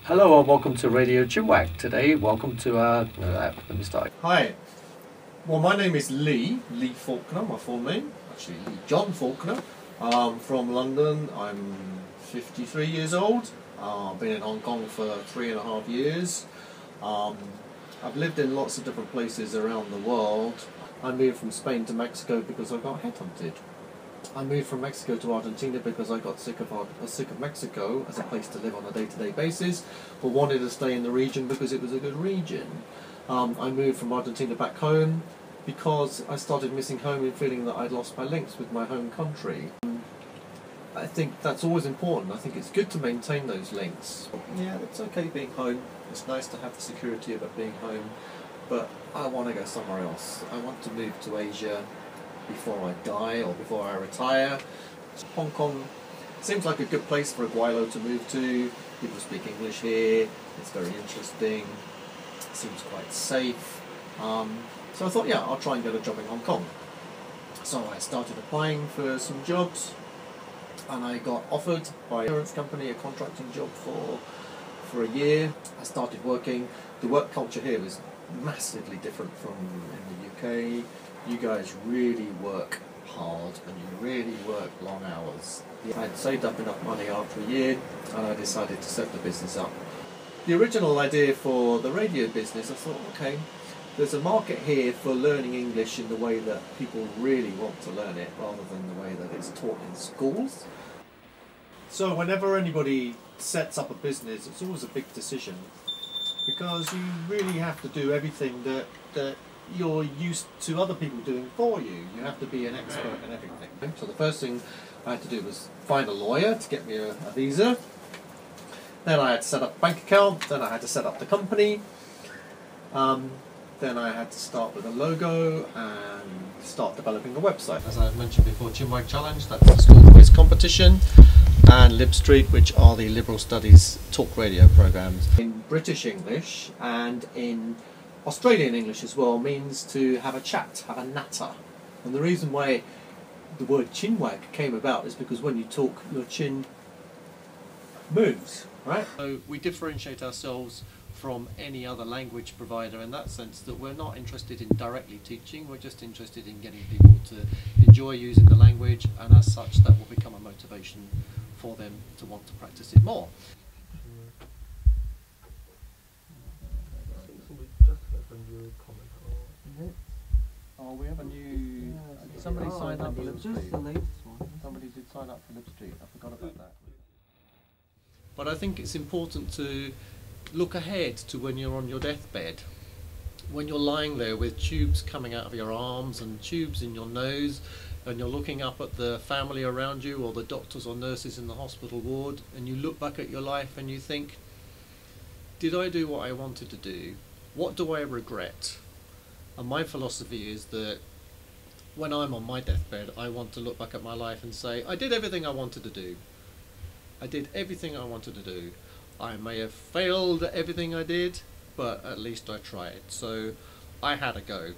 Hello and welcome to Radio Chinwag. Today, welcome to let me start. Hi. Well, my name is Lee Faulkner, my full name. Actually, Lee John Faulkner. From London. I'm 53 years old. I've been in Hong Kong for 3.5 years. I've lived in lots of different places around the world. I moved from Spain to Mexico because I got headhunted. I moved from Mexico to Argentina because I got sick of Mexico as a place to live on a day-to-day basis, but wanted to stay in the region because it was a good region. I moved from Argentina back home because I started missing home and feeling that I'd lost my links with my home country. I think that's always important. I think it's good to maintain those links. Yeah, it's okay being home. It's nice to have the security of it being home, but I want to go somewhere else. I want to move to Asia before I die or before I retire. Hong Kong seems like a good place for a Guilo to move to. People speak English here. It's very interesting. It seems quite safe. So I thought, yeah, I'll try and get a job in Hong Kong. So I started applying for some jobs, and I got offered by an insurance company a contracting job for a year. I started working. The work culture here is massively different from in the UK. You guys really work hard and you really work long hours. I had saved up enough money after a year and I decided to set the business up. The original idea for the radio business, I thought, okay, there's a market here for learning English in the way that people really want to learn it rather than the way that it's taught in schools. So whenever anybody sets up a business, it's always a big decision because you really have to do everything that you're used to other people doing for you. You have to be an expert in everything. So the first thing I had to do was find a lawyer to get me a visa. Then I had to set up a bank account. Then I had to set up the company. Then I had to start with a logo and start developing a website. As I mentioned before, Chinwag Challenge, that's the school quiz competition, and Lib Street, which are the liberal studies talk radio programs. In British English and in Australian English as well means to have a chat, have a natter. And the reason why the word chinwag came about is because when you talk, your chin moves, right? So we differentiate ourselves from any other language provider in that sense that we're not interested in directly teaching, we're just interested in getting people to enjoy using the language, and as such that will become a motivation for them to want to practice it more. Oh, we have a new... somebody signed up for Lib Street. Somebody did sign up for Lib Street. I forgot about that. But I think it's important to look ahead to when you're on your deathbed. When you're lying there with tubes coming out of your arms and tubes in your nose, and you're looking up at the family around you or the doctors or nurses in the hospital ward, and you look back at your life and you think, did I do what I wanted to do? What do I regret? And my philosophy is that when I'm on my deathbed, I want to look back at my life and say, I did everything I wanted to do. I did everything I wanted to do. I may have failed at everything I did, but at least I tried. So I had a go.